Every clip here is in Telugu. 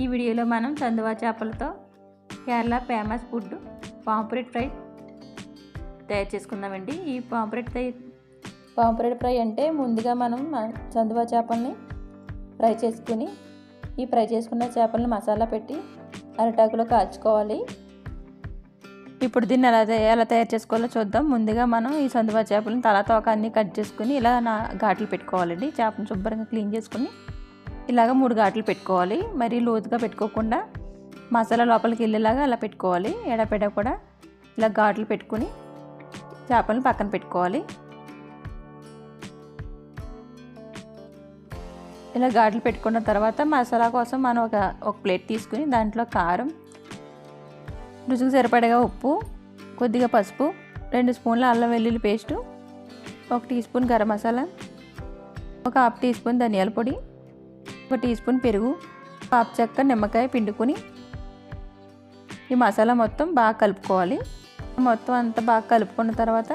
ఈ వీడియోలో మనం చందువా చేపలతో Kerala famous food pomfret fry తయారు చేసుకుందామండి। ఈ పాంప్లెట్ ఫ్రై అంటే ముందుగా మనం చందువా చేపల్ని ఫ్రై చేసుకుని ఈ ఫ్రై చేసుకున్న చేపల్ని మసాలా పెట్టి అరటాకులో కాల్చుకోవాలి। ఇప్పుడు దీన్ని ఎలా తయారు చేసుకోవాలో చూద్దాం। ముందుగా మనం ఈ చందువా చేపలను తల తోక అన్ని కట్ చేసుకుని ఇలా ఘాట్లు పెట్టుకోవాలండి। చేపను శుభ్రంగా క్లీన్ చేసుకుని ఇలాగ 3 ఘాట్లు పెట్టుకోవాలి। మరి లోతుగా పెట్టుకోకుండా మసాలా లోపలికి వెళ్ళేలాగా అలా పెట్టుకోవాలి। ఎడపెడ కూడా ఇలా ఘాట్లు పెట్టుకుని చేపలను పక్కన పెట్టుకోవాలి। ఇలా ఘాట్లు పెట్టుకున్న తర్వాత మసాలా కోసం మనం ఒక ప్లేట్ తీసుకుని దాంట్లో కారం, రుచికి సరిపడగా ఉప్పు, కొద్దిగా పసుపు, 2 స్పూన్ల అల్లం వెల్లుల్లి paste, 1 teaspoon garam masala, 1/2 teaspoon ధనియాల పొడి, 1 టీ స్పూన్ పెరుగు, 1/2 చెక్క నిమ్మకాయ పిండుకొని ఈ మసాలా మొత్తం బాగా కలుపుకోవాలి। మొత్తం అంతా బాగా కలుపుకున్న తర్వాత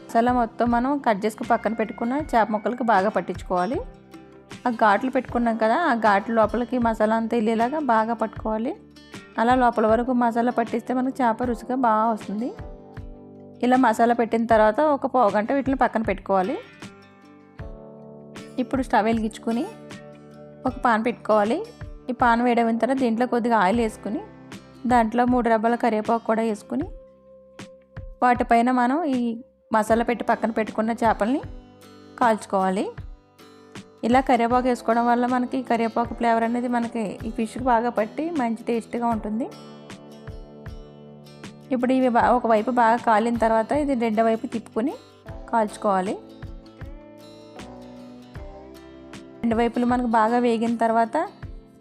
మసాలా మొత్తం మనం కట్ చేసుకుని పక్కన పెట్టుకున్న చేప ముక్కలకి బాగా పట్టించుకోవాలి। ఆ ఘాట్లు పెట్టుకున్నాం కదా, ఆ ఘాట్ల లోపలికి మసాలా అంతా వెళ్ళేలాగా బాగా పట్టుకోవాలి। అలా లోపల వరకు మసాలా పట్టిస్తే మనకు చేప రుచిగా బాగా వస్తుంది। ఇలా మసాలా పెట్టిన తర్వాత ఒక పావు గంట వీటిని పక్కన పెట్టుకోవాలి। ఇప్పుడు స్టవ్ వెలిగించుకొని ఒక పాన్ పెట్టుకోవాలి। ఈ పాన్ వేడైన తర్వాత దీంట్లో కొద్దిగా ఆయిల్ వేసుకుని దాంట్లో 3 రెబ్బల కరివేపాకు కూడా వేసుకుని వాటిపైన మనం ఈ మసాలా పెట్టి పక్కన పెట్టుకున్న చేపల్ని కాల్చుకోవాలి। ఇలా కరివేపాకు వేసుకోవడం వల్ల మనకి కరివేపాకు ఫ్లేవర్ అనేది మనకి ఈ ఫిష్కి బాగా పట్టి మంచి టేస్ట్గా ఉంటుంది। ఇప్పుడు ఇవి ఒకవైపు బాగా కాలిన తర్వాత ఇది రెండో వైపు తిప్పుకొని కాల్చుకోవాలి। రెండు వైపులు మనకు బాగా వేగిన తర్వాత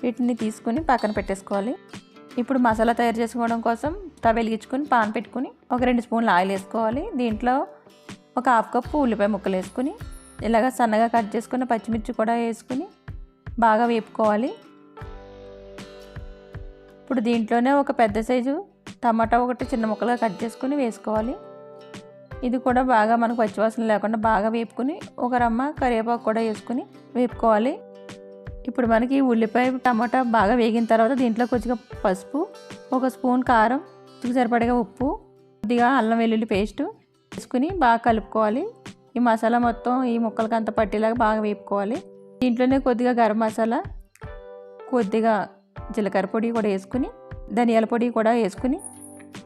వీటిని తీసుకుని పక్కన పెట్టేసుకోవాలి। ఇప్పుడు మసాలా తయారు చేసుకోవడం కోసం స్టవ్ వెలిగించుకొని పాన్ పెట్టుకుని ఒక 2 స్పూన్ల ఆయిల్ వేసుకోవాలి। దీంట్లో ఒక 1/2 కప్పు ఉల్లిపాయ ముక్కలు వేసుకుని ఇలాగ సన్నగా కట్ చేసుకున్న పచ్చిమిర్చి కూడా వేసుకుని బాగా వేపుకోవాలి। ఇప్పుడు దీంట్లోనే ఒక పెద్ద సైజు టమాటా ఒకటి చిన్న ముక్కలుగా కట్ చేసుకుని వేసుకోవాలి। ఇది కూడా బాగా మనకు పచ్చివాసన లేకుండా బాగా వేపుకుని ఒక రమ్మ కరివేపాకు కూడా వేసుకుని వేపుకోవాలి। ఇప్పుడు మనకి ఉల్లిపాయ టమాటా బాగా వేగిన తర్వాత దీంట్లో కొద్దిగా పసుపు, 1 స్పూన్ కారం, రుచికి సరిపడగా ఉప్పు, కొద్దిగా అల్లం వెల్లుల్లి పేస్టు వేసుకుని బాగా కలుపుకోవాలి। ఈ మసాలా మొత్తం ఈ ముక్కలకి అంతా పట్టేలాగా బాగా వేపుకోవాలి। దీంట్లోనే కొద్దిగా గరం మసాలా, కొద్దిగా జీలకర్ర పొడి కూడా వేసుకుని ధనియాల పొడి కూడా వేసుకుని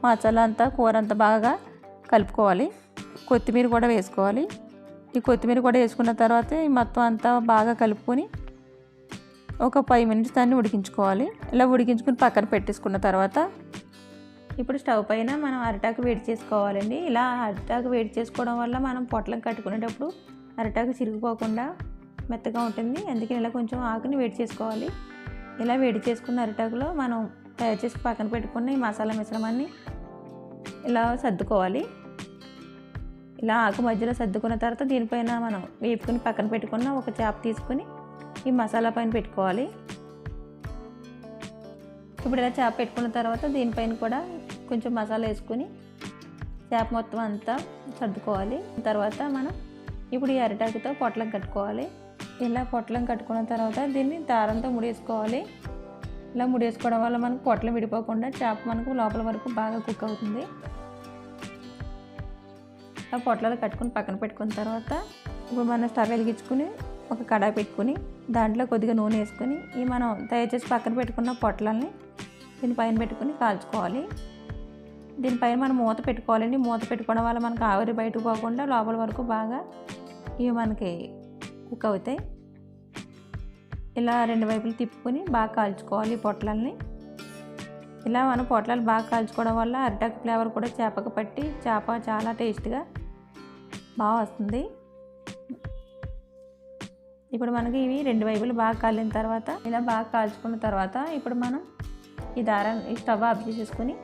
మసాలా అంతా కూర అంతా బాగా కలుపుకోవాలి। కొత్తిమీర కూడా వేసుకోవాలి। ఈ కొత్తిమీర కూడా వేసుకున్న తర్వాత ఈ మొత్తం అంతా బాగా కలుపుకొని ఒక 5 మినిట్స్ దాన్ని ఉడికించుకోవాలి। ఇలా ఉడికించుకుని పక్కన పెట్టేసుకున్న తర్వాత ఇప్పుడు స్టవ్ పైన మనం అరిటాకు వేడి చేసుకోవాలండి। ఇలా అరిటాకు వేడి చేసుకోవడం వల్ల మనం పొట్లం కట్టుకునేటప్పుడు అరిటాకు చిరిగిపోకుండా మెత్తగా ఉంటుంది। అందుకని ఇలా కొంచెం ఆకుని వేడి చేసుకోవాలి। ఇలా వేడి చేసుకున్న అరిటాకులో మనం తయారు చేసి పక్కన పెట్టుకున్న ఈ మసాలా మిశ్రమాన్ని ఇలా సర్దుకోవాలి। ఇలా ఆకు మధ్యలో సర్దుకున్న తర్వాత దీనిపైన మనం వేపుకుని పక్కన పెట్టుకున్న ఒక చేప తీసుకుని ఈ మసాలా పైన పెట్టుకోవాలి। ఇప్పుడు ఇలా చేప పెట్టుకున్న తర్వాత దీనిపైన కూడా కొంచెం మసాలా వేసుకుని చేప మొత్తం అంతా సర్దుకోవాలి। తర్వాత మనం ఇప్పుడు ఈ అరిటాకుతో పొట్లం కట్టుకోవాలి। ఇలా పొట్లం కట్టుకున్న తర్వాత దీన్ని దారంతో ముడేసుకోవాలి। ఇలా ముడేసుకోవడం వల్ల మనకు పొట్లం విడిపోకుండా చేప మనకు లోపల వరకు బాగా కుక్ అవుతుంది। ఆ పొట్లాలు కట్టుకుని పక్కన పెట్టుకున్న తర్వాత ఇప్పుడు మనం స్టవ్ వెలిగించుకుని ఒక కడాయి పెట్టుకుని దాంట్లో కొద్దిగా నూనె వేసుకుని ఈ మనం తయారు చేసి పక్కన పెట్టుకున్న పొట్లాలని దీనిపైన పెట్టుకుని కాల్చుకోవాలి। దీనిపైన మనం మూత పెట్టుకోవాలండి। మూత పెట్టుకోవడం వల్ల మనకు ఆవిరి బయటకు పోకుండా లోపల వరకు బాగా ఇవి మనకి కుక్ అవుతాయి। ఇలా 2 వైపులు తిప్పుకొని బాగా కాల్చుకోవాలి ఈ పొట్లాలని। ఇలా మనం పొట్లాలు బాగా కాల్చుకోవడం వల్ల అరిటాకు ఫ్లేవర్ కూడా చేపకు పట్టి చేప చాలా టేస్ట్గా బాగా వస్తుంది। ఇప్పుడు మనకి ఇవి 2 వైపులు బాగా కాలిన తర్వాత ఇలా బాగా కాల్చుకున్న తర్వాత ఇప్పుడు మనం ఈ స్టవ్ ఆఫ్ చేసేసుకుని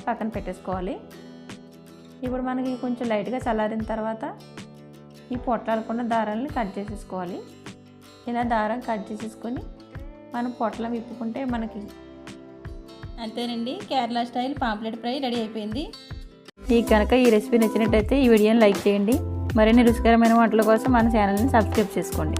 పక్కన పెట్టేసుకోవాలి। ఇప్పుడు మనకి కొంచెం లైట్గా చల్లారిన తర్వాత ఈ పొట్లాలకున్న దారాలని కట్ చేసేసుకోవాలి। ఇలా దారం కట్ చేసేసుకొని మనం పొట్లం విప్పుకుంటే మనకి అంతేనండి, Kerala style pomfret fry ready అయిపోయింది। మీకు కనుక ఈ రెసిపీ నచ్చినట్టయితే ఈ వీడియోని లైక్ చేయండి। మరిన్ని రుచికరమైన వంటల కోసం మన ఛానల్ని సబ్స్క్రైబ్ చేసుకోండి।